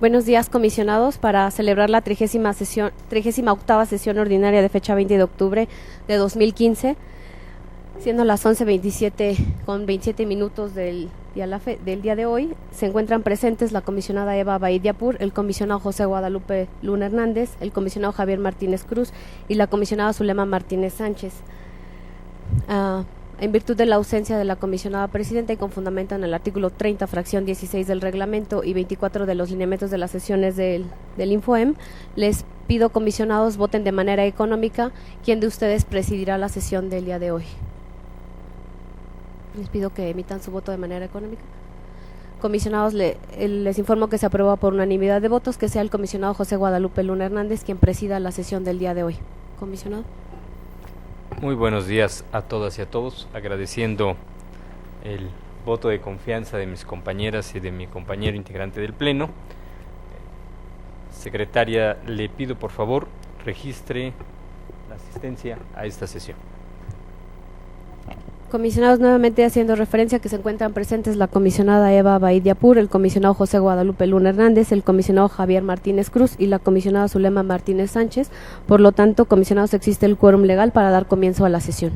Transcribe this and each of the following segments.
Buenos días, comisionados. Para celebrar la 38ª sesión ordinaria de fecha 20 de octubre de 2015, siendo las 11:27 con 27 minutos del día de hoy, se encuentran presentes la comisionada Eva Abaid Yapur, el comisionado José Guadalupe Luna Hernández, el comisionado Javier Martínez Cruz y la comisionada Zulema Martínez Sánchez. En virtud de la ausencia de la comisionada presidenta y con fundamento en el artículo 30, fracción 16 del reglamento y 24 de los lineamientos de las sesiones del INFOEM, les pido, comisionados, voten de manera económica. ¿Quién de ustedes presidirá la sesión del día de hoy? Les pido que emitan su voto de manera económica. Comisionados, les informo que se aprueba por unanimidad de votos que sea el comisionado José Guadalupe Luna Hernández quien presida la sesión del día de hoy. Comisionado. Muy buenos días a todas y a todos, agradeciendo el voto de confianza de mis compañeras y de mi compañero integrante del Pleno. Secretaria, le pido por favor registre la asistencia a esta sesión. Comisionados, nuevamente haciendo referencia que se encuentran presentes la comisionada Eva Abaid Yapur, el comisionado José Guadalupe Luna Hernández, el comisionado Javier Martínez Cruz y la comisionada Zulema Martínez Sánchez. Por lo tanto, comisionados, existe el quórum legal para dar comienzo a la sesión.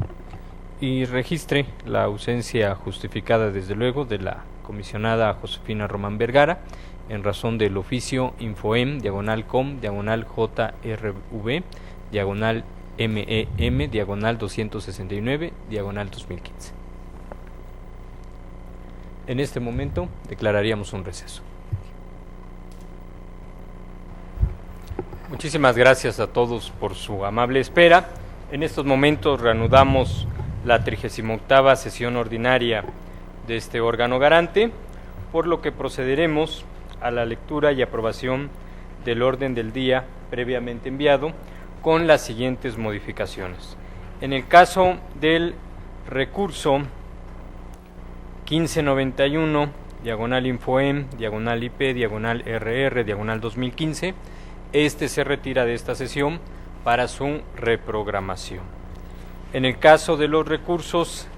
Y registre la ausencia justificada, desde luego, de la comisionada Josefina Román Vergara, en razón del oficio INFOEM, /com, /JRV, MEM, /269, /2015. En este momento declararíamos un receso. Muchísimas gracias a todos por su amable espera. En estos momentos reanudamos la 38ª sesión ordinaria de este órgano garante, por lo que procederemos a la lectura y aprobación del orden del día previamente enviado, con las siguientes modificaciones. En el caso del recurso 1591, /INFOEM, /IP, /RR, /2015, este se retira de esta sesión para su reprogramación. En el caso de los recursos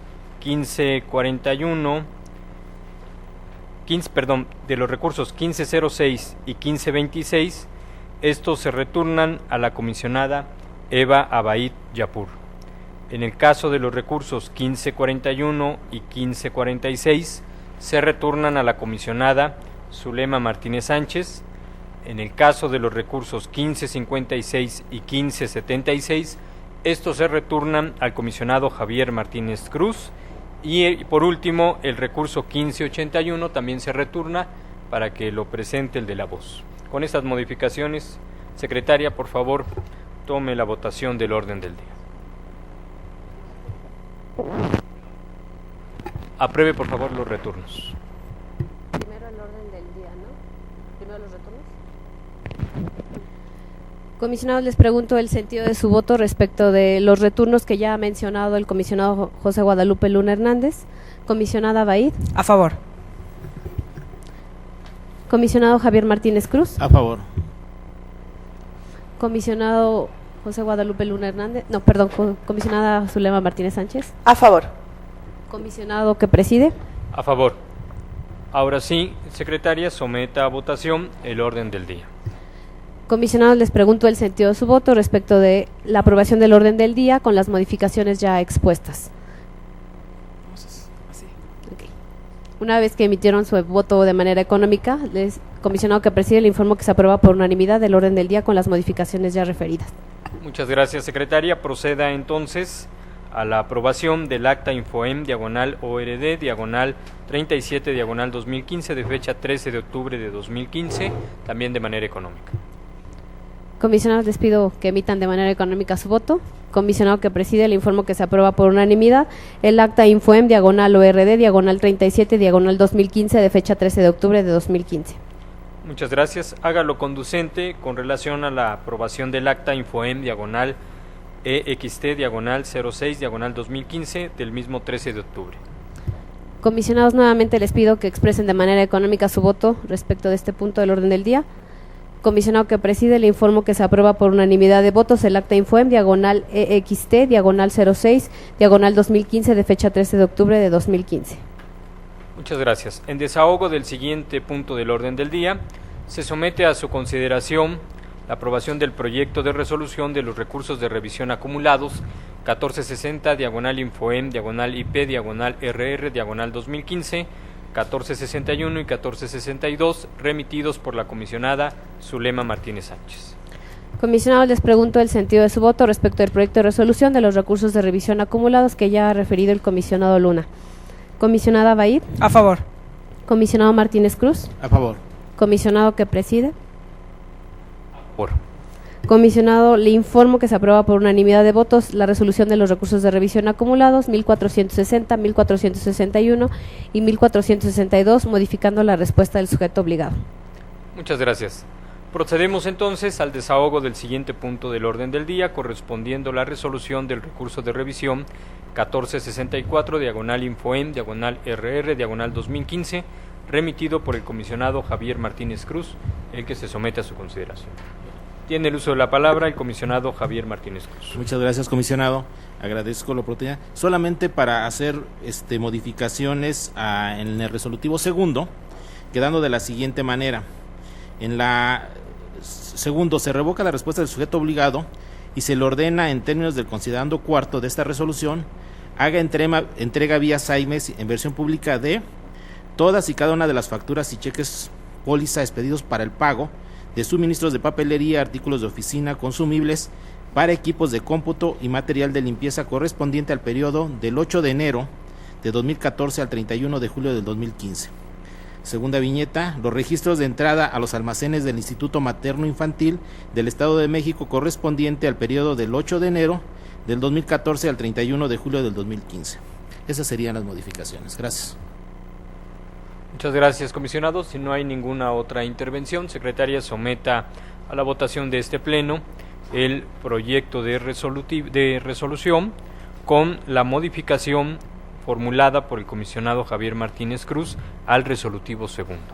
1506 y 1526, estos se retornan a la comisionada Eva Abaid Yapur. En el caso de los recursos 1541 y 1546, se retornan a la comisionada Zulema Martínez Sánchez. En el caso de los recursos 1556 y 1576, estos se retornan al comisionado Javier Martínez Cruz. Y por último, el recurso 1581 también se retorna para que lo presente el de la voz. Con estas modificaciones, secretaria, por favor, tome la votación del orden del día. Apruebe, por favor, los retornos. Primero el orden del día, ¿no? Primero los retornos. Comisionados, les pregunto el sentido de su voto respecto de los retornos que ya ha mencionado el comisionado José Guadalupe Luna Hernández. Comisionada Abaid. A favor. Comisionado Javier Martínez Cruz. A favor. Comisionado José Guadalupe Luna Hernández. No, perdón, comisionada Zulema Martínez Sánchez. A favor. Comisionado que preside. A favor. Ahora sí, secretaria, someta a votación el orden del día. Comisionados, les pregunto el sentido de su voto respecto de la aprobación del orden del día con las modificaciones ya expuestas. Okay. Una vez que emitieron su voto de manera económica, comisionado que preside, le informo que se aprueba por unanimidad el orden del día con las modificaciones ya referidas. Muchas gracias, secretaria. Proceda entonces a la aprobación del acta INFOEM, /ORD, /37, /2015, de fecha 13 de octubre de 2015, también de manera económica. Comisionados, les pido que emitan de manera económica su voto. Comisionado que preside, le informo que se aprueba por unanimidad el acta INFOEM, /ORD, /37, /2015, de fecha 13 de octubre de 2015. Muchas gracias. Hágalo conducente con relación a la aprobación del acta INFOEM, EXT, 06, 2015, del mismo 13 de octubre. Comisionados, nuevamente les pido que expresen de manera económica su voto respecto de este punto del orden del día. Comisionado que preside, le informo que se aprueba por unanimidad de votos el acta INFOEM, EXT, 06, 2015, de fecha 13 de octubre de 2015. Muchas gracias. En desahogo del siguiente punto del orden del día, Se somete a su consideración la aprobación del proyecto de resolución de los recursos de revisión acumulados 1460, diagonal Infoem, diagonal IP, diagonal RR, diagonal 2015, 1461 y 1462, remitidos por la comisionada Zulema Martínez Sánchez. Comisionados, les pregunto el sentido de su voto respecto del proyecto de resolución de los recursos de revisión acumulados que ya ha referido el comisionado Luna. Comisionada Baid. A favor. Comisionado Martínez Cruz. A favor. Comisionado que preside. Por. Comisionado, le informo que se aprueba por unanimidad de votos la resolución de los recursos de revisión acumulados 1460, 1461 y 1462, modificando la respuesta del sujeto obligado. Muchas gracias. Procedemos entonces al desahogo del siguiente punto del orden del día, correspondiendo la resolución del recurso de revisión 1464, diagonal Infoem, diagonal RR, diagonal 2015, remitido por el comisionado Javier Martínez Cruz, el que se somete a su consideración. Tiene el uso de la palabra el comisionado Javier Martínez Cruz. Muchas gracias, comisionado. Agradezco la oportunidad. Solamente para hacer modificaciones en el resolutivo segundo, quedando de la siguiente manera. En la segundo, se revoca la respuesta del sujeto obligado y se le ordena, en términos del considerando cuarto de esta resolución, haga entrega vía SAIMES en versión pública de todas y cada una de las facturas y cheques póliza expedidos para el pago de suministros de papelería, artículos de oficina, consumibles para equipos de cómputo y material de limpieza correspondiente al periodo del 8 de enero de 2014 al 31 de julio del 2015. Segunda viñeta, los registros de entrada a los almacenes del Instituto Materno Infantil del Estado de México correspondiente al periodo del 8 de enero del 2014 al 31 de julio del 2015. Esas serían las modificaciones. Gracias. Muchas gracias, comisionado. Si no hay ninguna otra intervención, secretaria, someta a la votación de este pleno el proyecto de resolución con la modificación formulada por el comisionado Javier Martínez Cruz al resolutivo segundo.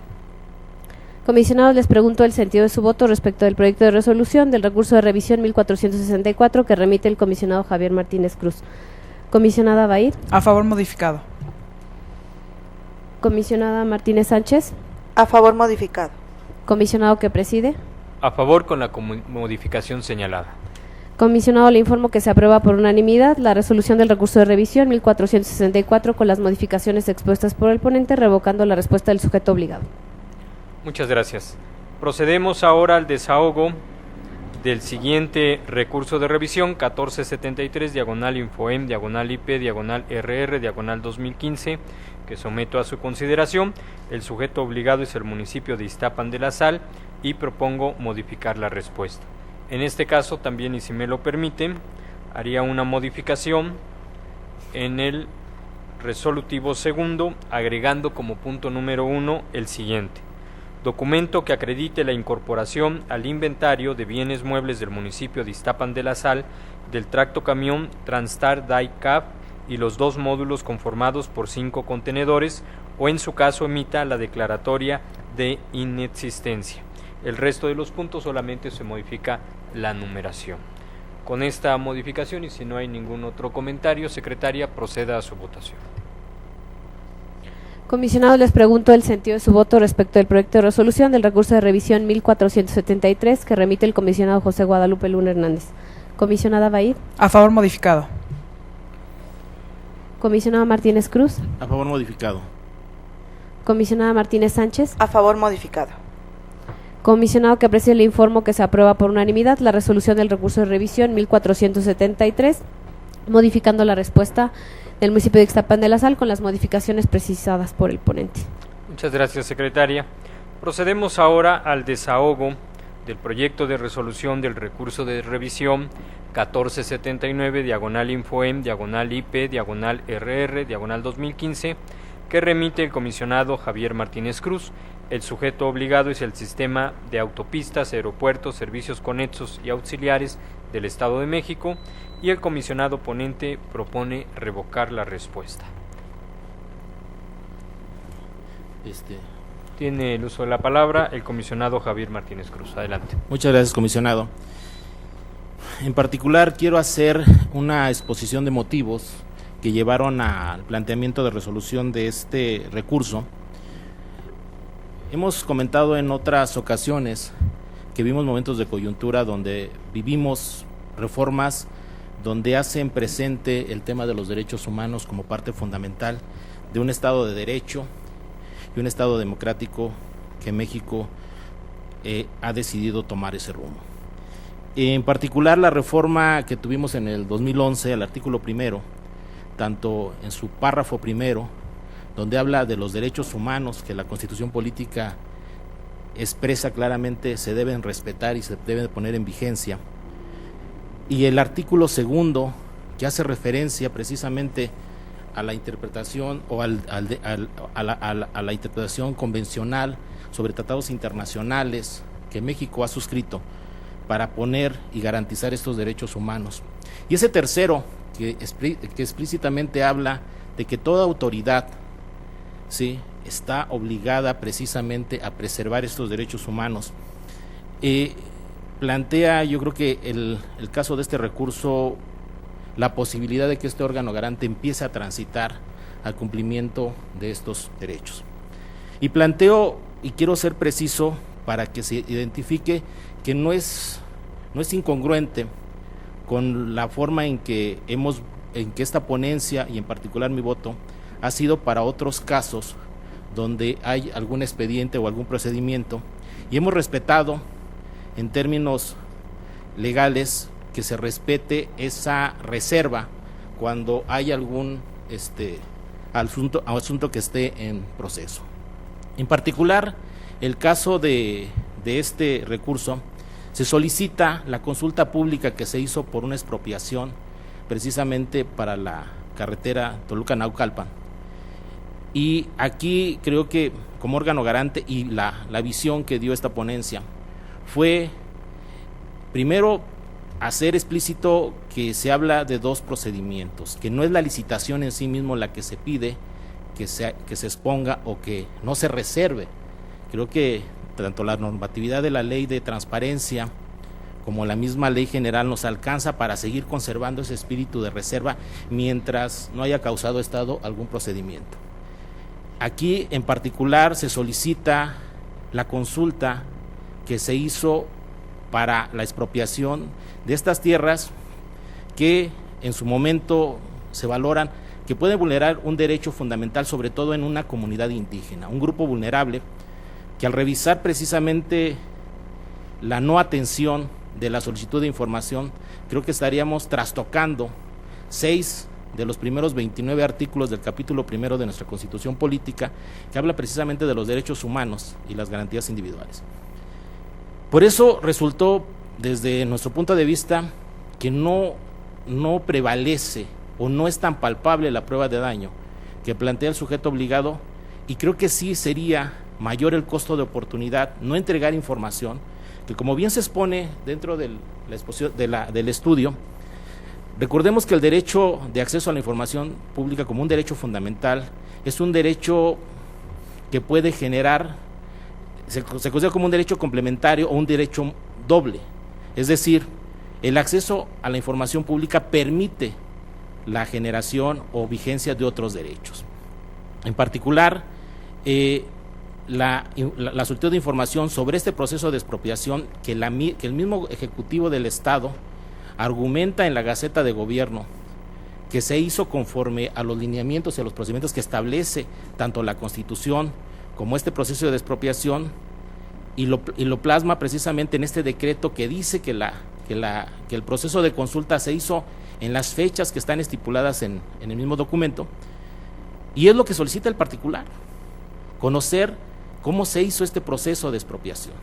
Comisionados, les pregunto el sentido de su voto respecto del proyecto de resolución del recurso de revisión 1464 que remite el comisionado Javier Martínez Cruz. Comisionada Baid. A favor modificado. Comisionada Martínez Sánchez. A favor modificado. Comisionado que preside. A favor con la modificación señalada. Comisionado, le informo que se aprueba por unanimidad la resolución del recurso de revisión 1464 con las modificaciones expuestas por el ponente, revocando la respuesta del sujeto obligado. Muchas gracias. Procedemos ahora al desahogo del siguiente recurso de revisión 1473, diagonal Infoem, diagonal IP, diagonal RR, diagonal 2015, que someto a su consideración. El sujeto obligado es el municipio de Iztapan de la Sal y propongo modificar la respuesta. En este caso también, y si me lo permiten, haría una modificación en el resolutivo segundo, agregando como punto número 1 el siguiente: documento que acredite la incorporación al inventario de bienes muebles del municipio de Iztapan de la Sal del tracto camión Transtar Die-Cab y los 2 módulos conformados por 5 contenedores, o en su caso emita la declaratoria de inexistencia. El resto de los puntos solamente se modifica la numeración. Con esta modificación, y si no hay ningún otro comentario, secretaria, proceda a su votación. Comisionados, les pregunto el sentido de su voto respecto del proyecto de resolución del recurso de revisión 1473 que remite el comisionado José Guadalupe Luna Hernández. Comisionada Baid. A favor modificado. Comisionado Martínez Cruz. A favor modificado. Comisionada Martínez Sánchez. A favor modificado. Comisionado que preside, le informo que se aprueba por unanimidad la resolución del recurso de revisión 1473, modificando la respuesta del municipio de Ixtapan de la Sal con las modificaciones precisadas por el ponente. Muchas gracias, secretaria. Procedemos ahora al desahogo del proyecto de resolución del recurso de revisión 1479, diagonal Infoem, diagonal IP, diagonal RR, diagonal 2015, que remite el comisionado Javier Martínez Cruz. El sujeto obligado es el Sistema de Autopistas, Aeropuertos, Servicios Conexos y Auxiliares del Estado de México, y el comisionado ponente propone revocar la respuesta. Tiene el uso de la palabra el comisionado Javier Martínez Cruz. Adelante. Muchas gracias, comisionado. En particular, quiero hacer una exposición de motivos que llevaron al planteamiento de resolución de este recurso. Hemos comentado en otras ocasiones que vimos momentos de coyuntura donde vivimos reformas donde hacen presente el tema de los derechos humanos como parte fundamental de un Estado de Derecho y un Estado democrático que México ha decidido tomar ese rumbo. En particular, la reforma que tuvimos en el 2011 al artículo primero, tanto en su párrafo primero, donde habla de los derechos humanos que la Constitución Política expresa claramente se deben respetar y se deben poner en vigencia, y el artículo segundo, que hace referencia precisamente a la interpretación o a la interpretación convencional sobre tratados internacionales que México ha suscrito para poner y garantizar estos derechos humanos. Y ese tercero, que explícitamente habla de que toda autoridad, ¿sí?, está obligada precisamente a preservar estos derechos humanos. Plantea, yo creo que el caso de este recurso, la posibilidad de que este órgano garante empiece a transitar al cumplimiento de estos derechos. Y planteo, y quiero ser preciso para que se identifique que no es incongruente con la forma en que esta ponencia, y en particular mi voto, ha sido para otros casos donde hay algún expediente o algún procedimiento, y hemos respetado en términos legales que se respete esa reserva cuando hay algún asunto que esté en proceso. En particular, el caso de este recurso, se solicita la consulta pública que se hizo por una expropiación precisamente para la carretera Toluca-Naucalpan. Y aquí creo que como órgano garante y la visión que dio esta ponencia fue, primero, hacer explícito que se habla de dos procedimientos, que no es la licitación en sí mismo la que se pide que se exponga o que no se reserve. Creo que tanto la normatividad de la ley de transparencia como la misma ley general nos alcanza para seguir conservando ese espíritu de reserva mientras no haya causado estado algún procedimiento. Aquí en particular se solicita la consulta que se hizo para la expropiación de estas tierras que en su momento se valoran que pueden vulnerar un derecho fundamental, sobre todo en una comunidad indígena, un grupo vulnerable que al revisar precisamente la no atención de la solicitud de información, creo que estaríamos trastocando 6 de los primeros 29 artículos del capítulo primero de nuestra Constitución Política, que habla precisamente de los derechos humanos y las garantías individuales. Por eso resultó, desde nuestro punto de vista, que no prevalece o no es tan palpable la prueba de daño que plantea el sujeto obligado, y creo que sí sería mayor el costo de oportunidad no entregar información, que como bien se expone dentro de la exposición del estudio, recordemos que el derecho de acceso a la información pública como un derecho fundamental es un derecho que puede generar, se considera como un derecho complementario o un derecho doble, es decir, el acceso a la información pública permite la generación o vigencia de otros derechos. En particular, la solicitud de información sobre este proceso de expropiación que el mismo Ejecutivo del Estado argumenta en la Gaceta de Gobierno que se hizo conforme a los lineamientos y a los procedimientos que establece tanto la Constitución como este proceso de expropiación, y lo plasma precisamente en este decreto que dice que el proceso de consulta se hizo en las fechas que están estipuladas en el mismo documento, y es lo que solicita el particular, conocer cómo se hizo este proceso de expropiación,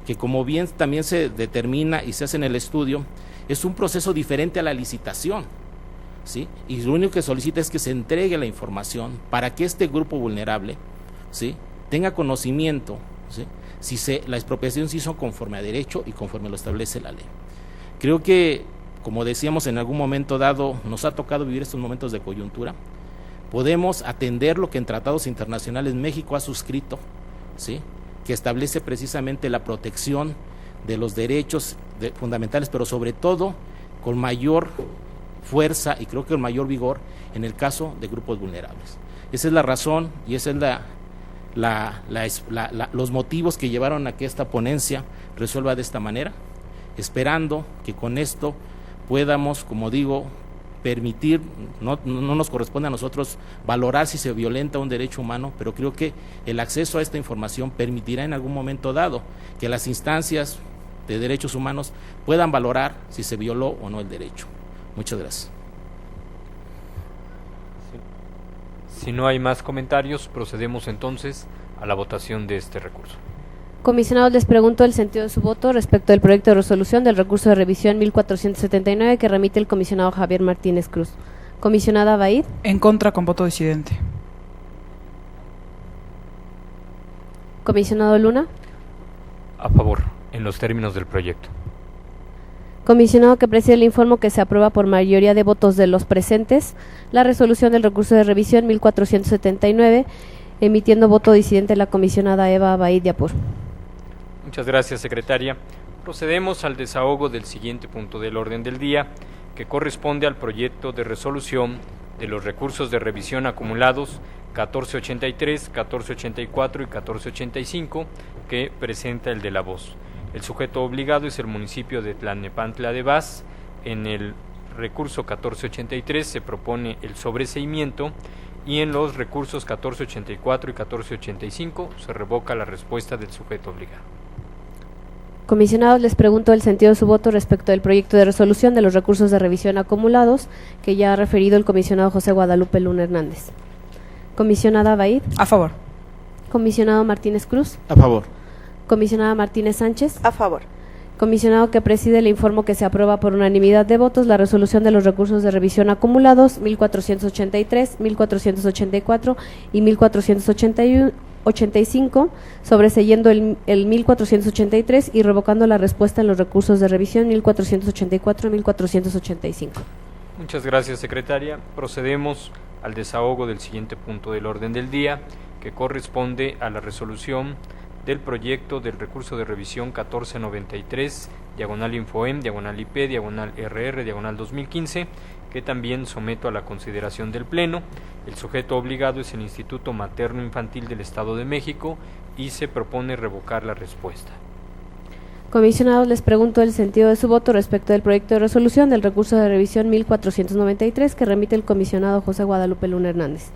que como bien también se determina y se hace en el estudio, es un proceso diferente a la licitación, ¿sí? Y lo único que solicita es que se entregue la información para que este grupo vulnerable, ¿sí?, tenga conocimiento, ¿sí?, si la expropiación se hizo conforme a derecho y conforme lo establece la ley. Creo que, como decíamos en algún momento dado, nos ha tocado vivir estos momentos de coyuntura. Podemos atender lo que en tratados internacionales México ha suscrito, ¿sí?, que establece precisamente la protección de los derechos fundamentales, pero sobre todo con mayor fuerza y creo que con mayor vigor en el caso de grupos vulnerables. Esa es la razón y esa es los motivos que llevaron a que esta ponencia resuelva de esta manera, esperando que con esto podamos, como digo, permitir, no nos corresponde a nosotros valorar si se violenta un derecho humano, pero creo que el acceso a esta información permitirá en algún momento dado que las instancias de derechos humanos puedan valorar si se violó o no el derecho. Muchas gracias. Si no hay más comentarios, procedemos entonces a la votación de este recurso. Comisionados, les pregunto el sentido de su voto respecto del proyecto de resolución del recurso de revisión 1479 que remite el comisionado Javier Martínez Cruz. Comisionada Baid. En contra con voto disidente. Comisionado Luna. A favor, en los términos del proyecto. Comisionado que preside, le informo que se aprueba por mayoría de votos de los presentes la resolución del recurso de revisión 1479, emitiendo voto disidente la comisionada Eva Baid Yapur. Muchas gracias, secretaria. Procedemos al desahogo del siguiente punto del orden del día, que corresponde al proyecto de resolución de los recursos de revisión acumulados 1483, 1484 y 1485, que presenta el de la voz. El sujeto obligado es el municipio de Tlalnepantla de Vaz. En el recurso 1483 se propone el sobreseimiento y en los recursos 1484 y 1485 se revoca la respuesta del sujeto obligado. Comisionados, les pregunto el sentido de su voto respecto del proyecto de resolución de los recursos de revisión acumulados que ya ha referido el comisionado José Guadalupe Luna Hernández. Comisionada Baid. A favor. Comisionado Martínez Cruz. A favor. Comisionada Martínez Sánchez. A favor. Comisionado que preside, le informo que se aprueba por unanimidad de votos la resolución de los recursos de revisión acumulados 1483, 1484 y 1485, sobreseyendo el 1483 y revocando la respuesta en los recursos de revisión 1484 y 1485. Muchas gracias, secretaria. Procedemos al desahogo del siguiente punto del orden del día, que corresponde a la resolución del proyecto del recurso de revisión 1493, diagonal Infoem, diagonal IP, diagonal RR, diagonal 2015, que también someto a la consideración del Pleno. El sujeto obligado es el Instituto Materno Infantil del Estado de México y se propone revocar la respuesta. Comisionados, les pregunto el sentido de su voto respecto del proyecto de resolución del recurso de revisión 1493 que remite el comisionado José Guadalupe Luna Hernández.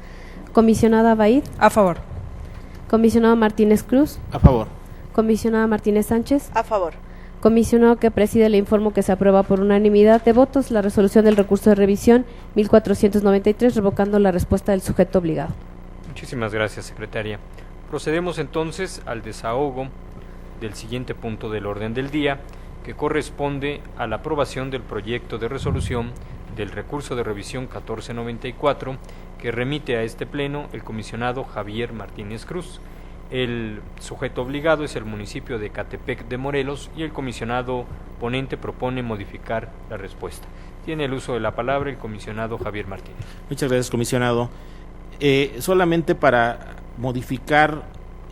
Comisionada Baid. A favor. Comisionado Martínez Cruz. A favor. Comisionada Martínez Sánchez. A favor. Comisionado que preside, le informo que se aprueba por unanimidad de votos la resolución del recurso de revisión 1493, revocando la respuesta del sujeto obligado. Muchísimas gracias, secretaria. Procedemos entonces al desahogo del siguiente punto del orden del día, que corresponde a la aprobación del proyecto de resolución del recurso de revisión 1494, que remite a este Pleno el comisionado Javier Martínez Cruz. El sujeto obligado es el municipio de Ecatepec de Morelos y el comisionado ponente propone modificar la respuesta. Tiene el uso de la palabra el comisionado Javier Martínez. Muchas gracias, comisionado. Solamente para modificar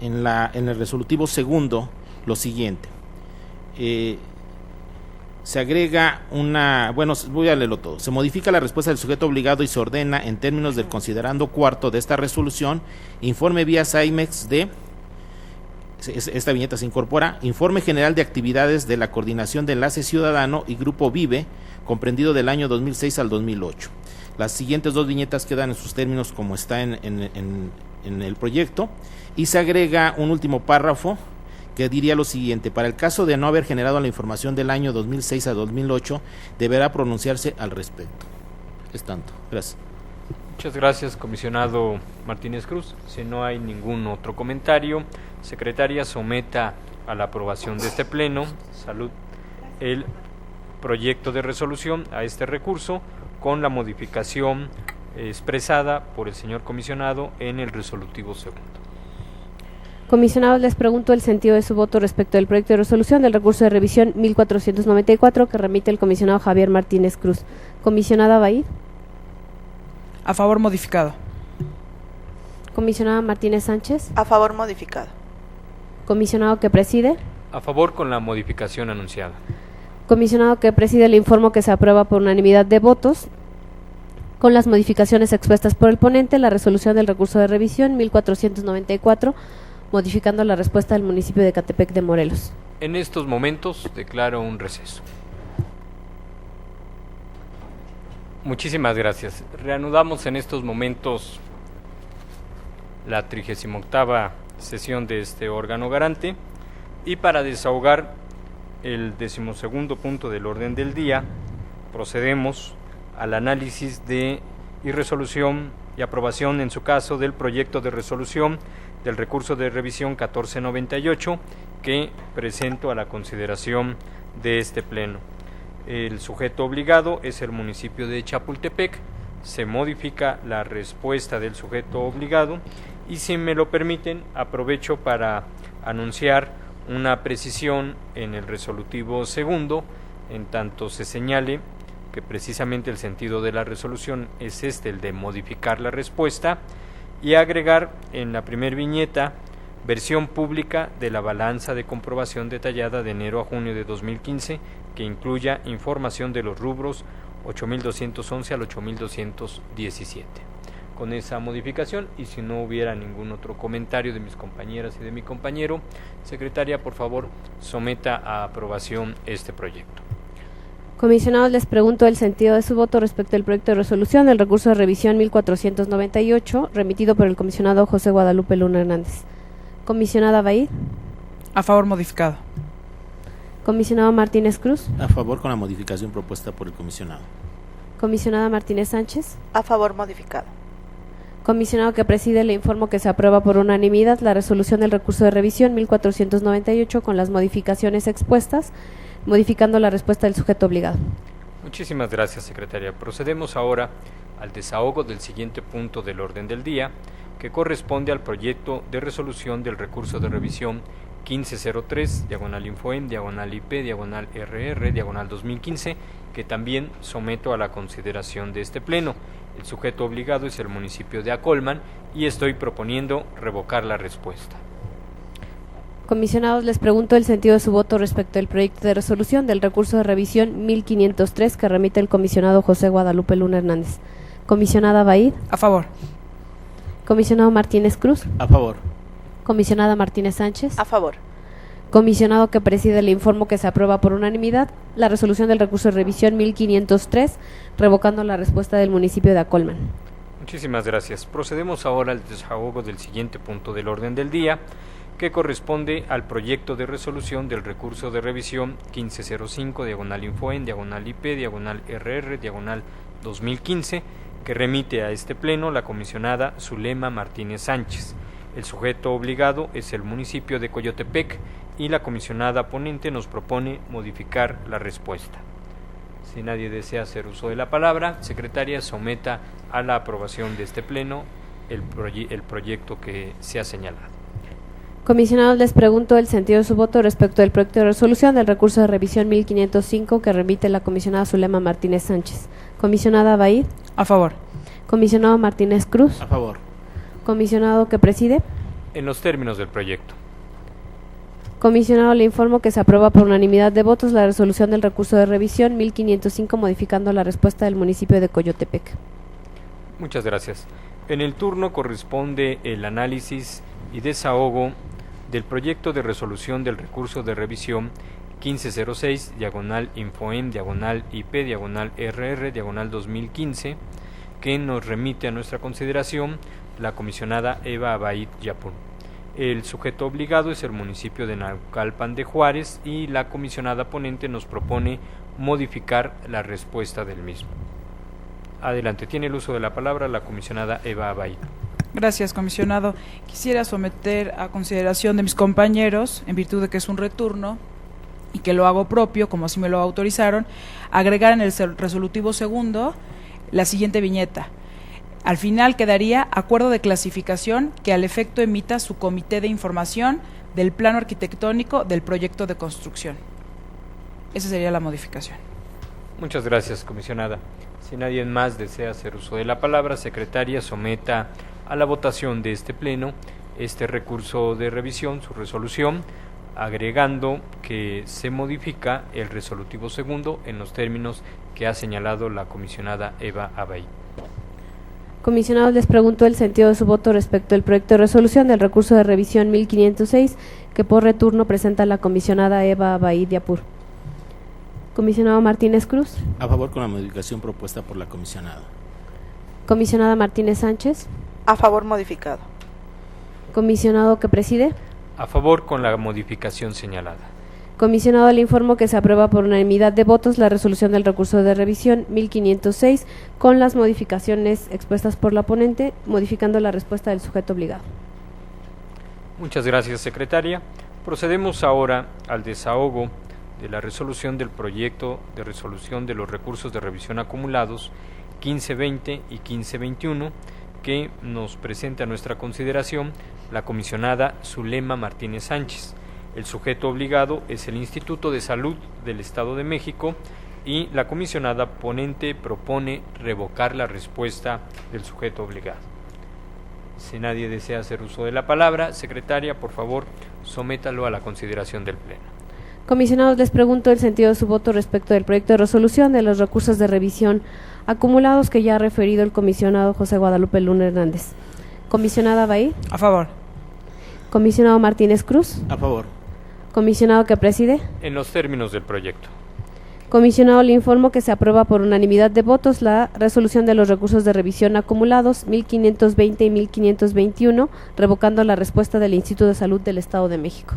en el resolutivo segundo lo siguiente. Se agrega voy a leerlo todo. Se modifica la respuesta del sujeto obligado y se ordena en términos del considerando cuarto de esta resolución, informe vía SAIMEX de, esta viñeta se incorpora, informe general de actividades de la Coordinación de Enlace Ciudadano y Grupo Vive, comprendido del año 2006 al 2008. Las siguientes dos viñetas quedan en sus términos como está en el proyecto, y se agrega un último párrafo que diría lo siguiente: para el caso de no haber generado la información del año 2006 a 2008, deberá pronunciarse al respecto. Es tanto. Gracias. Muchas gracias, comisionado Martínez Cruz. Si no hay ningún otro comentario, secretaria, someta a la aprobación de este Pleno, salud, el proyecto de resolución a este recurso con la modificación expresada por el señor comisionado en el resolutivo segundo. Comisionados, les pregunto el sentido de su voto respecto del proyecto de resolución del recurso de revisión 1494 que remite el comisionado Javier Martínez Cruz. Comisionada Baid. A favor modificado. Comisionada Martínez Sánchez. A favor modificado. Comisionado que preside. A favor con la modificación anunciada. Comisionado que preside, le informo que se aprueba por unanimidad de votos con las modificaciones expuestas por el ponente, la resolución del recurso de revisión 1494, modificando la respuesta del municipio de Ecatepec de Morelos. En estos momentos declaro un receso. Muchísimas gracias. Reanudamos en estos momentos la 38ª sesión de este órgano garante y para desahogar el 12º punto del orden del día, procedemos al análisis y resolución y aprobación, en su caso, del proyecto de resolución del recurso de revisión 1498 que presento a la consideración de este pleno. El sujeto obligado es el municipio de Chapultepec. Se modifica la respuesta del sujeto obligado y, si me lo permiten, aprovecho para anunciar una precisión en el resolutivo segundo, en tanto se señale que precisamente el sentido de la resolución es el de modificar la respuesta y agregar en la primer viñeta versión pública de la balanza de comprobación detallada de enero a junio de 2015 que incluya información de los rubros 8.211 al 8.217. Con esa modificación, y si no hubiera ningún otro comentario de mis compañeras y de mi compañero, secretaria, por favor, someta a aprobación este proyecto. Comisionados, les pregunto el sentido de su voto respecto al proyecto de resolución del recurso de revisión 1498, remitido por el comisionado José Guadalupe Luna Hernández. Comisionada Baid. A favor modificado. Comisionado Martínez Cruz. A favor con la modificación propuesta por el comisionado. Comisionada Martínez Sánchez. A favor modificado. Comisionado que preside, le informo que se aprueba por unanimidad la resolución del recurso de revisión 1498 con las modificaciones expuestas, modificando la respuesta del sujeto obligado. Muchísimas gracias, secretaria. Procedemos ahora al desahogo del siguiente punto del orden del día, que corresponde al proyecto de resolución del recurso de revisión 1503, /Infoen, /IP, /RR, /2015, que también someto a la consideración de este pleno. El sujeto obligado es el municipio de Acolman y estoy proponiendo revocar la respuesta. Comisionados, les pregunto el sentido de su voto respecto al proyecto de resolución del recurso de revisión 1503 que remite el comisionado José Guadalupe Luna Hernández. Comisionada Baid. A favor. Comisionado Martínez Cruz. A favor. Comisionada Martínez Sánchez. A favor. Comisionado que preside, le informo que se aprueba por unanimidad la resolución del recurso de revisión 1503, revocando la respuesta del municipio de Acolman. Muchísimas gracias. Procedemos ahora al desahogo del siguiente punto del orden del día, que corresponde al proyecto de resolución del recurso de revisión 1505, /Infoen, /IP, /RR, /2015, que remite a este pleno la comisionada Zulema Martínez Sánchez. El sujeto obligado es el municipio de Coyotepec y la comisionada ponente nos propone modificar la respuesta. Si nadie desea hacer uso de la palabra, secretaria, someta a la aprobación de este pleno el proyecto que se ha señalado. Comisionados, les pregunto el sentido de su voto respecto del proyecto de resolución del recurso de revisión 1505 que remite la comisionada Zulema Martínez Sánchez. Comisionada Baid. A favor. Comisionado Martínez Cruz. A favor. Comisionado que preside. En los términos del proyecto. Comisionado, le informo que se aprueba por unanimidad de votos la resolución del recurso de revisión 1505 modificando la respuesta del municipio de Coyotepec. Muchas gracias. En el turno corresponde el análisis y desahogo del proyecto de resolución del recurso de revisión 1506, /Infoen, /IP, /RR, /2015, que nos remite a nuestra consideración la comisionada Eva Abaid Yapur. El sujeto obligado es el municipio de Naucalpan de Juárez y la comisionada ponente nos propone modificar la respuesta del mismo. Adelante, tiene el uso de la palabra la comisionada Eva Abaid. Gracias, comisionado. Quisiera someter a consideración de mis compañeros, en virtud de que es un retorno y que lo hago propio, como así me lo autorizaron, agregar en el resolutivo segundo la siguiente viñeta. Al final quedaría acuerdo de clasificación que al efecto emita su comité de información del plano arquitectónico del proyecto de construcción. Esa sería la modificación. Muchas gracias, comisionada. Si nadie más desea hacer uso de la palabra, secretaria, someta a la votación de este pleno este recurso de revisión, su resolución, agregando que se modifica el resolutivo segundo en los términos que ha señalado la comisionada Eva Abaid. Comisionados, les pregunto el sentido de su voto respecto al proyecto de resolución del recurso de revisión 1506 que por retorno presenta la comisionada Eva Abaid Yapur. Comisionado Martínez Cruz. A favor con la modificación propuesta por la comisionada. Comisionada Martínez Sánchez. A favor modificado. Comisionado que preside. A favor con la modificación señalada. Comisionado, le informo que se aprueba por unanimidad de votos la resolución del recurso de revisión 1506 con las modificaciones expuestas por la ponente, modificando la respuesta del sujeto obligado. Muchas gracias, secretaria. Procedemos ahora al desahogo de la resolución del proyecto de resolución de los recursos de revisión acumulados 1520 y 1521 que nos presenta a nuestra consideración la comisionada Zulema Martínez Sánchez. El sujeto obligado es el Instituto de Salud del Estado de México y la comisionada ponente propone revocar la respuesta del sujeto obligado. Si nadie desea hacer uso de la palabra, secretaria, por favor, sométalo a la consideración del Pleno. Comisionados, les pregunto el sentido de su voto respecto del proyecto de resolución de los recursos de revisión acumulados que ya ha referido el comisionado José Guadalupe Luna Hernández. Comisionada Bahí. A favor. Comisionado Martínez Cruz. A favor. Comisionado que preside. En los términos del proyecto. Comisionado, le informo que se aprueba por unanimidad de votos la resolución de los recursos de revisión acumulados 1520 y 1521, revocando la respuesta del Instituto de Salud del Estado de México.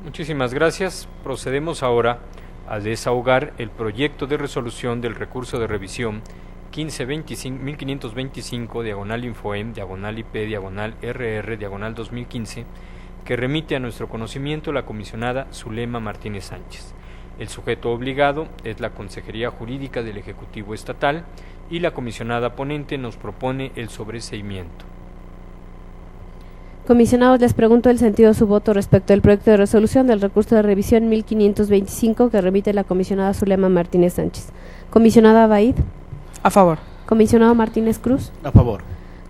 Muchísimas gracias. Procedemos ahora a desahogar el proyecto de resolución del recurso de revisión 1525 diagonal Infoem, diagonal IP, diagonal RR, diagonal 2015, que remite a nuestro conocimiento la comisionada Zulema Martínez Sánchez. El sujeto obligado es la Consejería Jurídica del Ejecutivo Estatal y la comisionada ponente nos propone el sobreseimiento. Comisionados, les pregunto el sentido de su voto respecto al proyecto de resolución del recurso de revisión 1525 que remite la comisionada Zulema Martínez Sánchez. Comisionada Baid. A favor. Comisionado Martínez Cruz. A favor.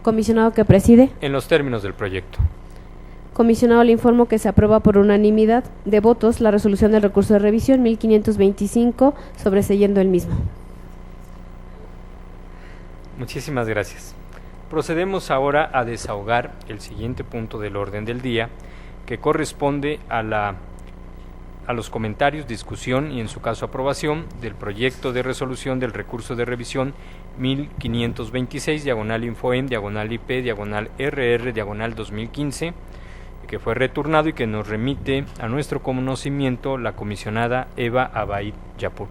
Comisionado que preside. En los términos del proyecto. Comisionado, le informo que se aprueba por unanimidad de votos la resolución del recurso de revisión 1525, sobreseyendo el mismo. Muchísimas gracias. Procedemos ahora a desahogar el siguiente punto del orden del día, que corresponde a los comentarios, discusión y en su caso aprobación del proyecto de resolución del recurso de revisión 1526, diagonal Infoem, diagonal IP, diagonal RR, diagonal 2015, que fue retornado y que nos remite a nuestro conocimiento la comisionada Eva Abaid Yapur.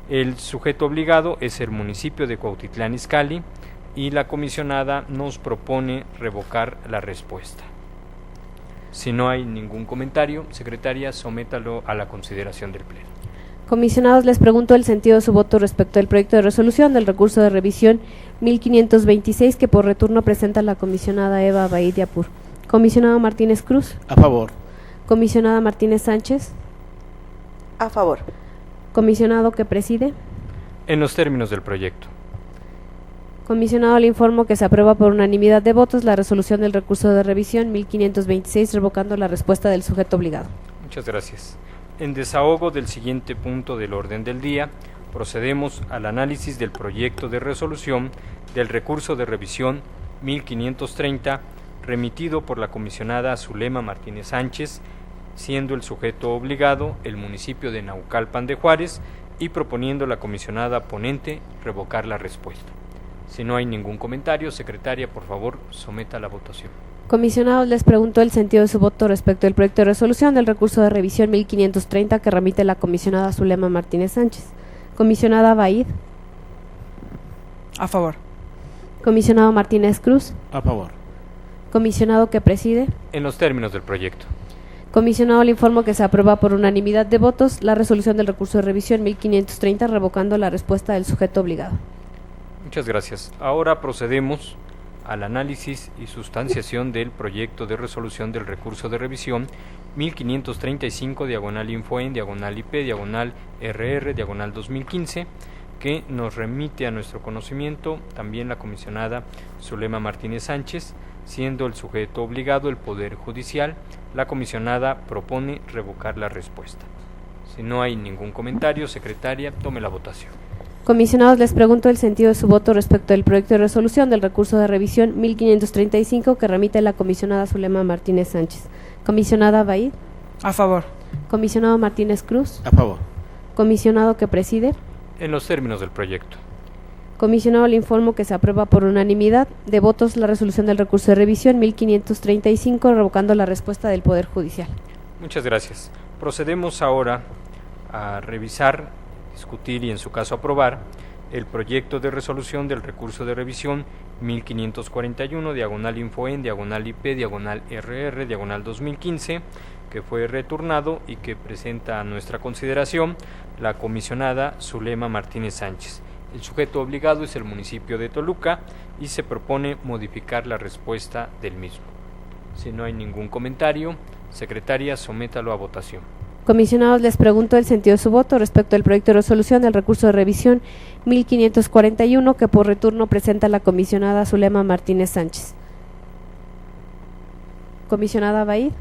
El sujeto obligado es el municipio de Cuautitlán Izcalli y la comisionada nos propone revocar la respuesta. Si no hay ningún comentario, secretaria, sométalo a la consideración del Pleno. Comisionados, les pregunto el sentido de su voto respecto al proyecto de resolución del recurso de revisión 1526 que por retorno presenta la comisionada Eva Abaid Yapur. Comisionado Martínez Cruz. A favor. Comisionada Martínez Sánchez. A favor. Comisionado que preside. En los términos del proyecto. Comisionado, le informo que se aprueba por unanimidad de votos la resolución del recurso de revisión 1526, revocando la respuesta del sujeto obligado. Muchas gracias. En desahogo del siguiente punto del orden del día, procedemos al análisis del proyecto de resolución del recurso de revisión 1530, remitido por la comisionada Zulema Martínez Sánchez, siendo el sujeto obligado el municipio de Naucalpan de Juárez y proponiendo la comisionada ponente revocar la respuesta. Si no hay ningún comentario, secretaria, por favor, someta a la votación. Comisionados, les pregunto el sentido de su voto respecto al proyecto de resolución del recurso de revisión 1530 que remite la comisionada Zulema Martínez Sánchez. Comisionada Baid. A favor. Comisionado Martínez Cruz. A favor. Comisionado que preside. En los términos del proyecto. Comisionado, le informo que se aprueba por unanimidad de votos la resolución del recurso de revisión 1530, revocando la respuesta del sujeto obligado. Muchas gracias. Ahora procedemos al análisis y sustanciación del proyecto de resolución del recurso de revisión 1535, diagonal Infoen, diagonal IP, diagonal RR, diagonal 2015, que nos remite a nuestro conocimiento también la comisionada Zulema Martínez Sánchez, siendo el sujeto obligado el Poder Judicial. La comisionada propone revocar la respuesta. Si no hay ningún comentario, secretaria, tome la votación. Comisionados, les pregunto el sentido de su voto respecto del proyecto de resolución del recurso de revisión 1535 que remite la comisionada Zulema Martínez Sánchez. Comisionada Baid. A favor. Comisionado Martínez Cruz. A favor. Comisionado que preside. En los términos del proyecto. Comisionado, le informo que se aprueba por unanimidad de votos la resolución del recurso de revisión 1535, revocando la respuesta del Poder Judicial. Muchas gracias. Procedemos ahora a revisar, discutir y en su caso aprobar el proyecto de resolución del recurso de revisión 1541, diagonal Infoen, diagonal IP, diagonal RR, diagonal 2015, que fue returnado y que presenta a nuestra consideración la comisionada Zulema Martínez Sánchez. El sujeto obligado es el municipio de Toluca y se propone modificar la respuesta del mismo. Si no hay ningún comentario, secretaria, sométalo a votación. Comisionados, les pregunto el sentido de su voto respecto al proyecto de resolución del recurso de revisión 1541 que por retorno presenta la comisionada Zulema Martínez Sánchez. Comisionada Baid.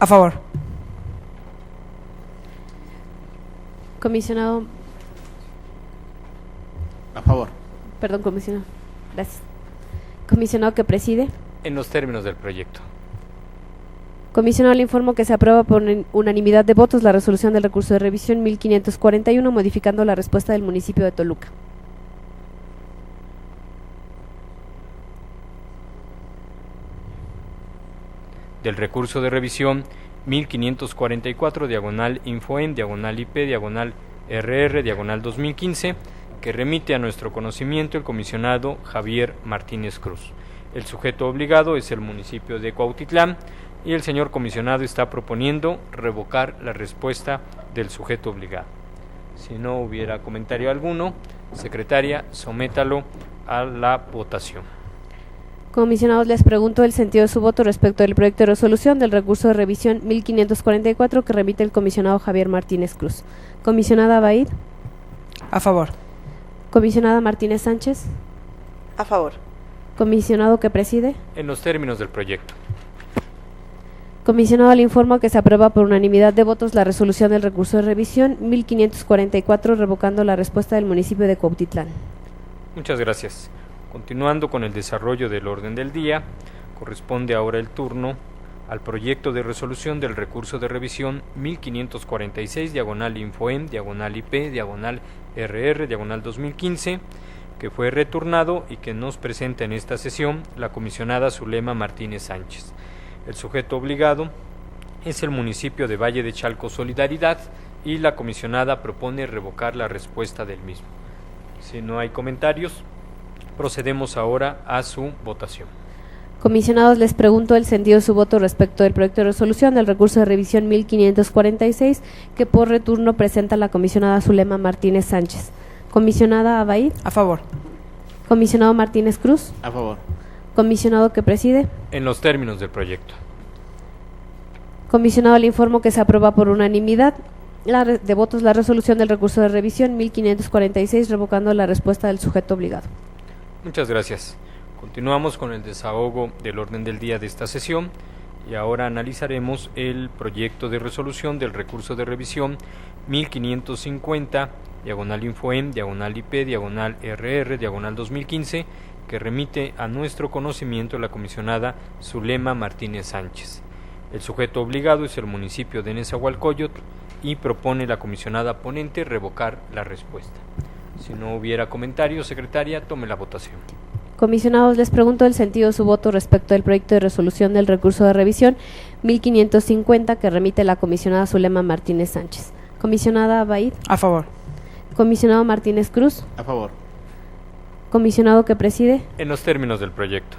A favor. Comisionado, A favor. perdón, comisionado. Gracias. Comisionado que preside. En los términos del proyecto. Comisionado, le informo que se aprueba por unanimidad de votos la resolución del recurso de revisión 1541, modificando la respuesta del municipio de Toluca. Del recurso de revisión 1544, diagonal Infoen, diagonal IP, diagonal RR, diagonal 2015, que remite a nuestro conocimiento el comisionado Javier Martínez Cruz. El sujeto obligado es el municipio de Cuautitlán y el señor comisionado está proponiendo revocar la respuesta del sujeto obligado. Si no hubiera comentario alguno, secretaria, sométalo a la votación. Comisionados, les pregunto el sentido de su voto respecto del proyecto de resolución del recurso de revisión 1544 que remite el comisionado Javier Martínez Cruz. Comisionada Baid. A favor. Comisionada Martínez Sánchez. A favor. Comisionado que preside. En los términos del proyecto. Comisionado, le informo que se aprueba por unanimidad de votos la resolución del recurso de revisión 1544, revocando la respuesta del municipio de Cuautitlán. Muchas gracias. Continuando con el desarrollo del orden del día, corresponde ahora el turno al proyecto de resolución del recurso de revisión 1546, diagonal Infoen, diagonal IP, diagonal RR, diagonal 2015, que fue returnado y que nos presenta en esta sesión la comisionada Zulema Martínez Sánchez. El sujeto obligado es el municipio de Valle de Chalco Solidaridad y la comisionada propone revocar la respuesta del mismo. Si no hay comentarios, procedemos ahora a su votación. Comisionados, les pregunto el sentido de su voto respecto del proyecto de resolución del recurso de revisión 1546 que por retorno presenta la comisionada Zulema Martínez Sánchez. Comisionada Abaid. A favor. Comisionado Martínez Cruz. A favor. Comisionado que preside. En los términos del proyecto. Comisionado, le informo que se aprueba por unanimidad de votos la resolución del recurso de revisión 1546, revocando la respuesta del sujeto obligado. Muchas gracias. Continuamos con el desahogo del orden del día de esta sesión y ahora analizaremos el proyecto de resolución del recurso de revisión 1550, diagonal Infoen, diagonal IP, diagonal RR, diagonal 2015, que remite a nuestro conocimiento la comisionada Zulema Martínez Sánchez. El sujeto obligado es el municipio de Nezahualcóyotl y propone la comisionada ponente revocar la respuesta. Si no hubiera comentarios, secretaria, tome la votación. Comisionados, les pregunto el sentido de su voto respecto al proyecto de resolución del recurso de revisión 1550 que remite la comisionada Zulema Martínez Sánchez. Comisionada Abaid. A favor. Comisionado Martínez Cruz. A favor. Comisionado que preside. En los términos del proyecto.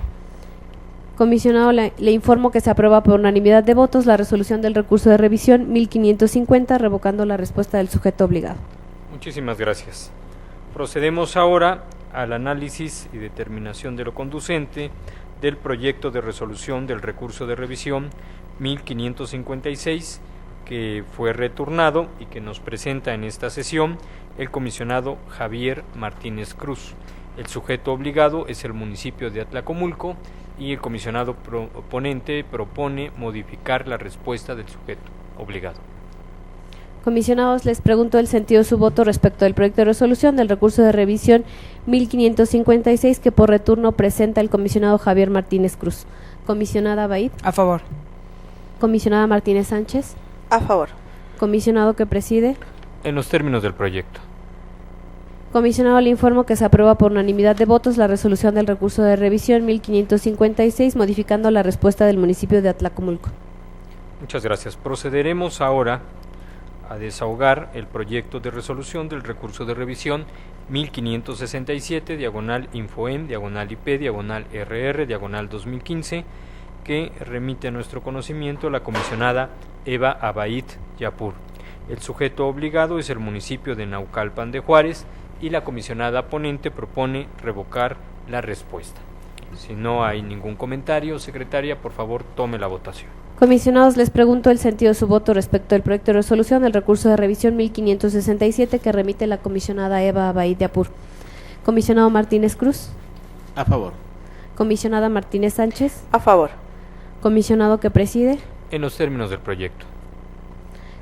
Comisionado, le informo que se aprueba por unanimidad de votos la resolución del recurso de revisión 1550, revocando la respuesta del sujeto obligado. Muchísimas gracias. Procedemos ahora al análisis y determinación de lo conducente del proyecto de resolución del recurso de revisión 1556, que fue returnado y que nos presenta en esta sesión el comisionado Javier Martínez Cruz. El sujeto obligado es el municipio de Atlacomulco y el comisionado proponente propone modificar la respuesta del sujeto obligado. Comisionados, les pregunto el sentido de su voto respecto del proyecto de resolución del recurso de revisión 1556 que por retorno presenta el comisionado Javier Martínez Cruz. Comisionada Baid. A favor. Comisionada Martínez Sánchez. A favor. Comisionado que preside. En los términos del proyecto. Comisionado, le informo que se aprueba por unanimidad de votos la resolución del recurso de revisión 1556, modificando la respuesta del municipio de Atlacomulco. Muchas gracias. Procederemos ahora a desahogar el proyecto de resolución del recurso de revisión 1567, diagonal Infoem, diagonal IP, diagonal RR, diagonal 2015, que remite a nuestro conocimiento la comisionada Eva Abaid Yapur. El sujeto obligado es el municipio de Naucalpan de Juárez y la comisionada ponente propone revocar la respuesta. Si no hay ningún comentario, secretaria, por favor tome la votación. Comisionados, les pregunto el sentido de su voto respecto del proyecto de resolución del recurso de revisión 1567 que remite la comisionada Eva Abaid Yapur. Comisionado Martínez Cruz. A favor. Comisionada Martínez Sánchez. A favor. Comisionado que preside. En los términos del proyecto.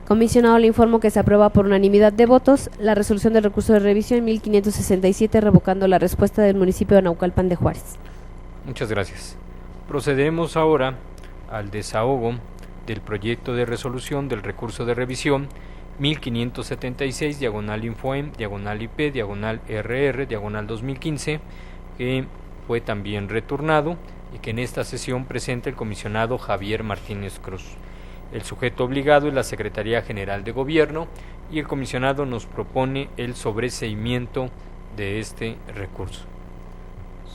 Comisionado, le informo que se aprueba por unanimidad de votos la resolución del recurso de revisión 1567, revocando la respuesta del municipio de Naucalpan de Juárez. Muchas gracias. Procedemos ahora al desahogo del proyecto de resolución del recurso de revisión 1576, diagonal Infoem, diagonal IP, diagonal RR, diagonal 2015, que fue también returnado y que en esta sesión presenta el comisionado Javier Martínez Cruz. El sujeto obligado es la Secretaría General de Gobierno y el comisionado nos propone el sobreseimiento de este recurso.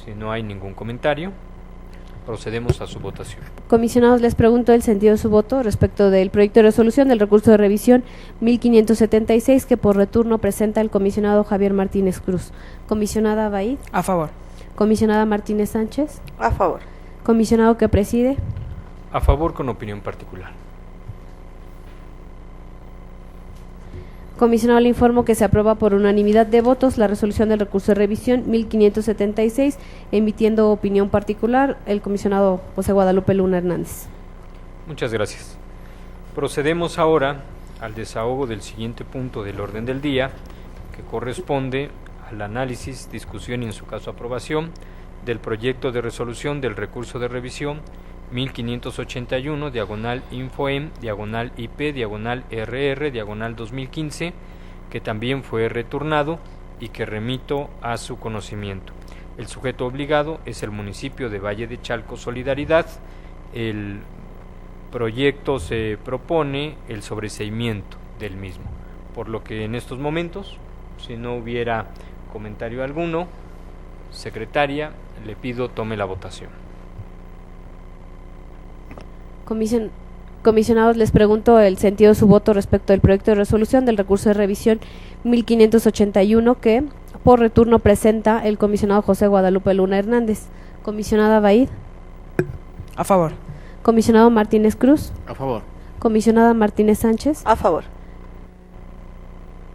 Si no hay ningún comentario, procedemos a su votación. Comisionados, les pregunto el sentido de su voto respecto del proyecto de resolución del recurso de revisión 1576 que por retorno presenta el comisionado Javier Martínez Cruz. Comisionada Baid. A favor. Comisionada Martínez Sánchez. A favor. Comisionado que preside. A favor con opinión particular. Comisionado, le informo que se aprueba por unanimidad de votos la resolución del recurso de revisión 1576, emitiendo opinión particular el comisionado José Guadalupe Luna Hernández. Muchas gracias. Procedemos ahora al desahogo del siguiente punto del orden del día, que corresponde al análisis, discusión y en su caso aprobación del proyecto de resolución del recurso de revisión 1581, diagonal Infoem, diagonal IP, diagonal RR, diagonal 2015, que también fue returnado y que remito a su conocimiento. El sujeto obligado es el municipio de Valle de Chalco Solidaridad. El proyecto se propone el sobreseimiento del mismo, por lo que en estos momentos, si no hubiera comentario alguno, secretaria, le pido tome la votación. Comisionados, les pregunto el sentido de su voto respecto del proyecto de resolución del recurso de revisión 1581 que por retorno presenta el comisionado José Guadalupe Luna Hernández. Comisionada Baid. A favor. Comisionado Martínez Cruz. A favor. Comisionada Martínez Sánchez. A favor.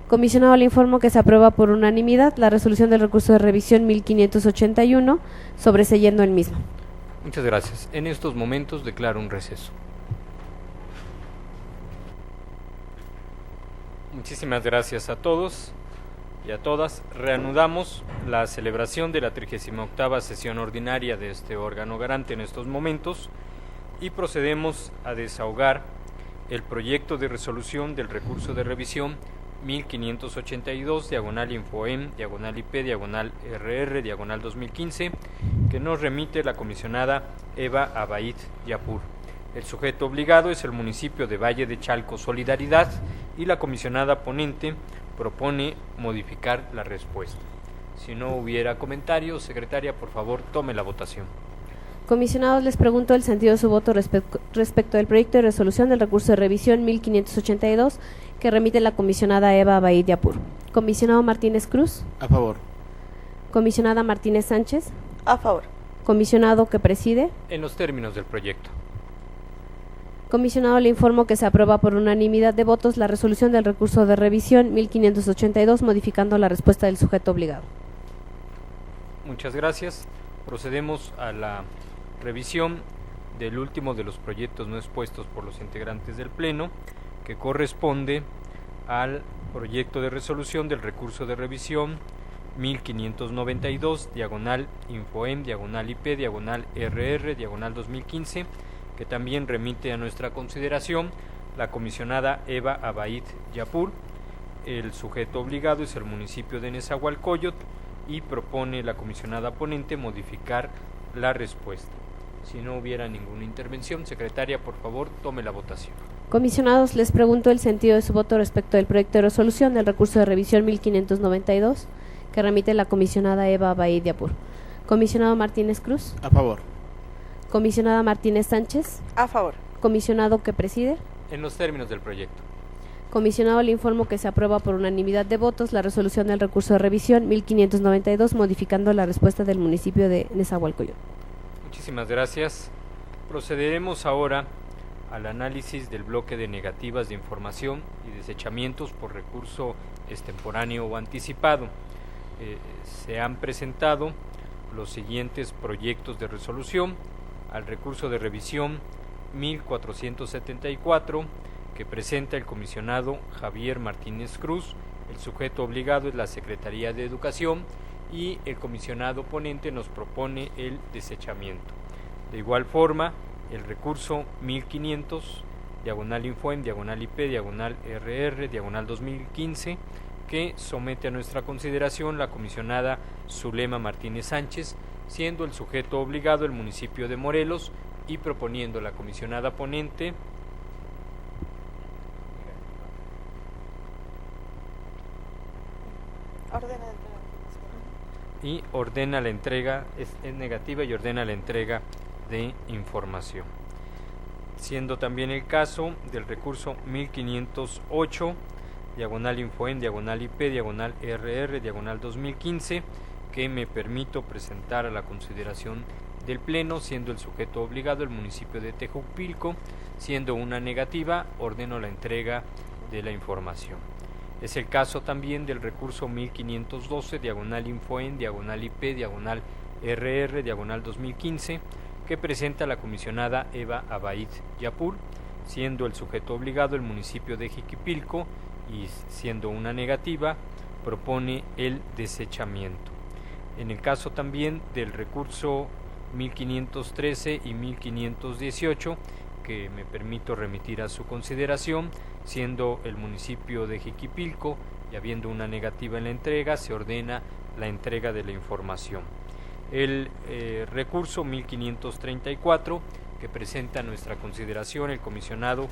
Comisionado, le informo que se aprueba por unanimidad la resolución del recurso de revisión 1581, sobreseyendo el mismo. Muchas gracias. En estos momentos declaro un receso. Muchísimas gracias a todos y a todas. Reanudamos la celebración de la 38ª sesión ordinaria de este órgano garante en estos momentos y procedemos a desahogar el proyecto de resolución del recurso de revisión 1582, diagonal Infoem, diagonal IP, diagonal RR, diagonal 2015, que nos remite la comisionada Eva Abaid Yapur. El sujeto obligado es el municipio de Valle de Chalco Solidaridad y la comisionada ponente propone modificar la respuesta. Si no hubiera comentarios, secretaria, por favor, tome la votación. Comisionados, les pregunto el sentido de su voto respecto del proyecto de resolución del recurso de revisión 1582 que remite la comisionada Eva Abaid Yapur. Comisionado Martínez Cruz. A favor. Comisionada Martínez Sánchez. A favor. Comisionado que preside. En los términos del proyecto. Comisionado, le informo que se aprueba por unanimidad de votos la resolución del recurso de revisión 1582, modificando la respuesta del sujeto obligado. Muchas gracias. Procedemos a la revisión del último de los proyectos no expuestos por los integrantes del Pleno, que corresponde al proyecto de resolución del recurso de revisión 1592, diagonal Infoem, diagonal IP, diagonal RR, diagonal 2015, que también remite a nuestra consideración la comisionada Eva Abaid Yapur. El sujeto obligado es el municipio de Nezahualcóyotl y propone la comisionada ponente modificar la respuesta. Si no hubiera ninguna intervención, secretaria, por favor, tome la votación. Comisionados, les pregunto el sentido de su voto respecto del proyecto de resolución del recurso de revisión 1592 que remite la comisionada Eva Abaid Yapur. Comisionado Martínez Cruz. A favor. Comisionada Martínez Sánchez. A favor. Comisionado que preside. En los términos del proyecto. Comisionado, le informo que se aprueba por unanimidad de votos la resolución del recurso de revisión 1592, modificando la respuesta del municipio de Nezahualcóyotl. Muchísimas gracias. Procederemos ahora al análisis del bloque de negativas de información y desechamientos por recurso extemporáneo o anticipado. Se han presentado los siguientes proyectos de resolución al recurso de revisión 1474 que presenta el comisionado Javier Martínez Cruz. El sujeto obligado es la Secretaría de Educación y el comisionado ponente nos propone el desechamiento. De igual forma, el recurso 1500, diagonal Infoem, diagonal IP, diagonal RR, diagonal 2015, que somete a nuestra consideración la comisionada Zulema Martínez Sánchez, siendo el sujeto obligado el municipio de Morelos y proponiendo la comisionada ponente ordena la entrega, es negativa y ordena la entrega de información. Siendo también el caso del recurso 1508, diagonal Infoem, diagonal IP, diagonal RR, diagonal 2015, que me permito presentar a la consideración del Pleno, siendo el sujeto obligado el municipio de Tejupilco, siendo una negativa, ordeno la entrega de la información. Es el caso también del recurso 1512, diagonal Infoem, diagonal IP, diagonal RR, diagonal 2015, que presenta la comisionada Eva Abaid Yapur, siendo el sujeto obligado el municipio de Jiquipilco y siendo una negativa, propone el desechamiento. En el caso también del recurso 1513 y 1518, que me permito remitir a su consideración, siendo el municipio de Jiquipilco y habiendo una negativa en la entrega, se ordena la entrega de la información. El recurso 1534, que presenta a nuestra consideración el comisionado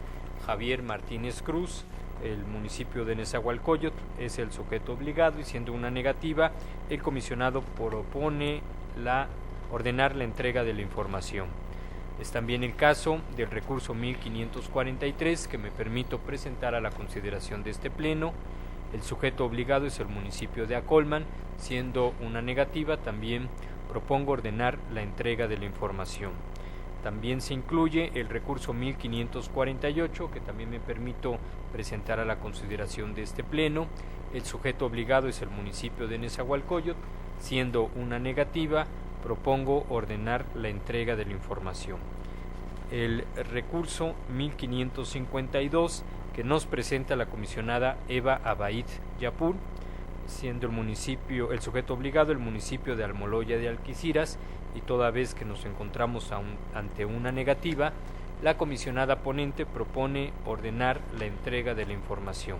Javier Martínez Cruz, el municipio de Nezahualcóyotl es el sujeto obligado y siendo una negativa, el comisionado propone ordenar la entrega de la información. Es también el caso del recurso 1543 que me permito presentar a la consideración de este Pleno. El sujeto obligado es el municipio de Acolman, siendo una negativa, también propongo ordenar la entrega de la información. También se incluye el recurso 1548 que también me permito presentar a la consideración de este Pleno. El sujeto obligado es el municipio de Nezahualcóyotl, siendo una negativa, propongo ordenar la entrega de la información. El recurso 1552 que nos presenta la comisionada Eva Abaid Yapur, siendo el sujeto obligado el municipio de Almoloya de Alquiciras, y toda vez que nos encontramos ante una negativa, la comisionada ponente propone ordenar la entrega de la información.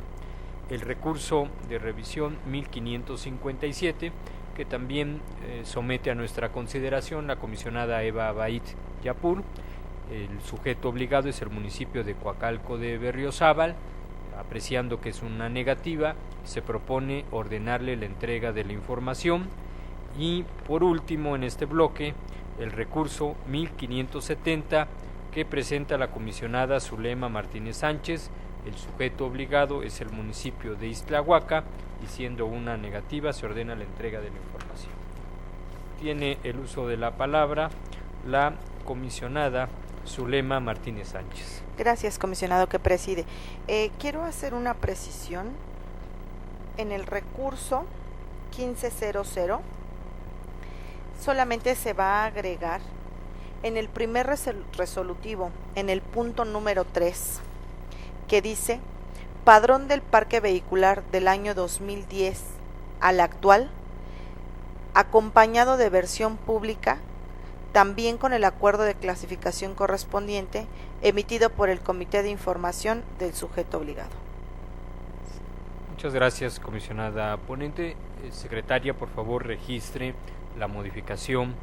El recurso de revisión 1557 que también somete a nuestra consideración la comisionada Eva Abaid Yapur. El sujeto obligado es el municipio de Coacalco de Berriozábal, apreciando que es una negativa, se propone ordenarle la entrega de la información. Y por último, en este bloque, el recurso 1570 que presenta la comisionada Zulema Martínez Sánchez. El sujeto obligado es el municipio de Ixtlahuaca y siendo una negativa se ordena la entrega de la información. Tiene el uso de la palabra la comisionada Zulema Martínez Sánchez. Gracias, comisionado que preside. Quiero hacer una precisión. En el recurso 1500 solamente se va a agregar en el primer resolutivo, en el punto número 3, que dice: padrón del parque vehicular del año 2010 al actual, acompañado de versión pública, también con el acuerdo de clasificación correspondiente emitido por el Comité de Información del sujeto obligado. Muchas gracias, comisionada ponente. Secretaria, por favor, registre la modificación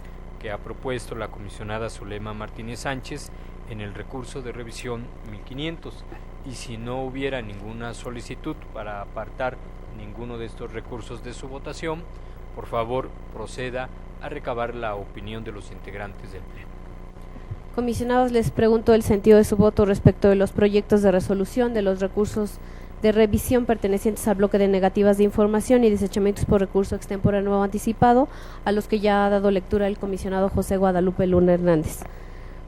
que ha propuesto la comisionada Zulema Martínez Sánchez en el recurso de revisión 1500. Y si no hubiera ninguna solicitud para apartar ninguno de estos recursos de su votación, por favor proceda a recabar la opinión de los integrantes del Pleno. Comisionados, les pregunto el sentido de su voto respecto de los proyectos de resolución de los recursos de revisión pertenecientes al bloque de negativas de información y desechamientos por recurso extemporáneo o anticipado, a los que ya ha dado lectura el comisionado José Guadalupe Luna Hernández.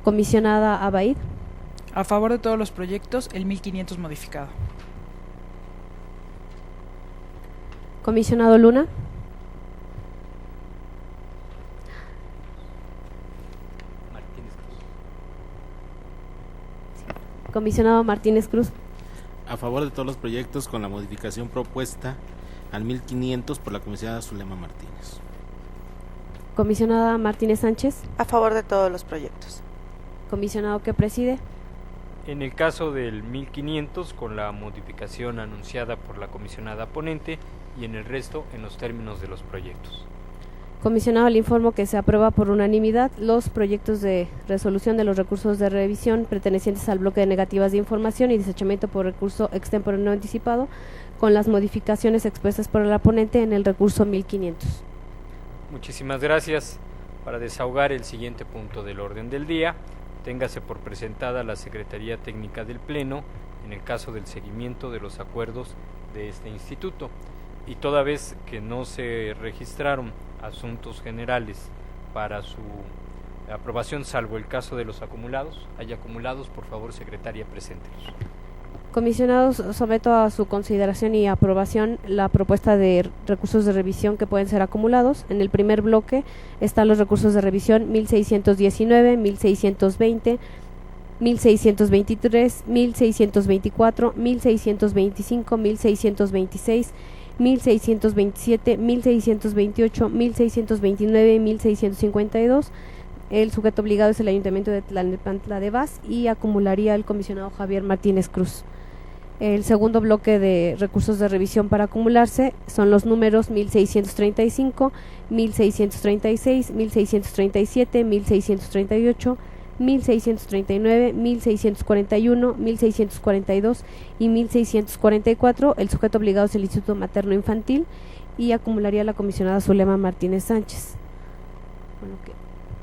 Comisionada Abaid. A favor de todos los proyectos, el 1500 modificado. Comisionado Luna. Comisionado Martínez Cruz. A favor de todos los proyectos con la modificación propuesta al 1500 por la comisionada Zulema Martínez. Comisionada Martínez Sánchez. A favor de todos los proyectos. Comisionado que preside. En el caso del 1500, con la modificación anunciada por la comisionada ponente, y en el resto en los términos de los proyectos. Comisionado, le informo que se aprueba por unanimidad los proyectos de resolución de los recursos de revisión pertenecientes al bloque de negativas de información y desechamiento por recurso extemporáneo no anticipado, con las modificaciones expuestas por la ponente en el recurso 1500. Muchísimas gracias. Para desahogar el siguiente punto del orden del día, téngase por presentada la Secretaría Técnica del Pleno en el caso del seguimiento de los acuerdos de este instituto. Y toda vez que no se registraron asuntos generales para su aprobación, salvo el caso de los acumulados, hay acumulados, por favor, secretaria, preséntelos. Comisionados, someto a su consideración y aprobación la propuesta de recursos de revisión que pueden ser acumulados. En el primer bloque están los recursos de revisión 1619, 1620, 1623, 1624, 1625, 1626, 1627, 1628, 1629 y 1652. El sujeto obligado es el Ayuntamiento de Tlalnepantla de Vaz y acumularía el comisionado Javier Martínez Cruz. El segundo bloque de recursos de revisión para acumularse son los números 1635, 1636, 1637, 1638, 1639, 1641, 1642 y 1644. El sujeto obligado es el Instituto Materno Infantil y acumularía la comisionada Zulema Martínez Sánchez. Bueno, que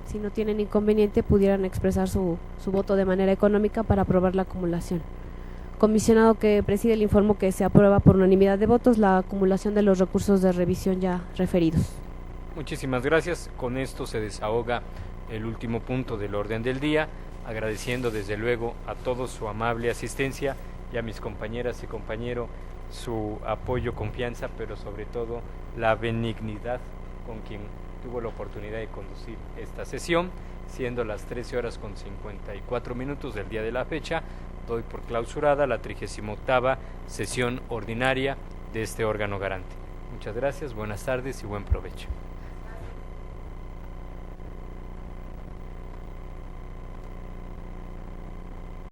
si no tienen inconveniente pudieran expresar su voto de manera económica para aprobar la acumulación. Comisionado que preside, le informo que se aprueba por unanimidad de votos la acumulación de los recursos de revisión ya referidos. Muchísimas gracias. Con esto se desahoga el último punto del orden del día, agradeciendo desde luego a todos su amable asistencia y a mis compañeras y compañeros su apoyo, confianza, pero sobre todo la benignidad con quien tuvo la oportunidad de conducir esta sesión, siendo las 13:54 del día de la fecha. Doy por clausurada la 38ª sesión ordinaria de este órgano garante. Muchas gracias, buenas tardes y buen provecho.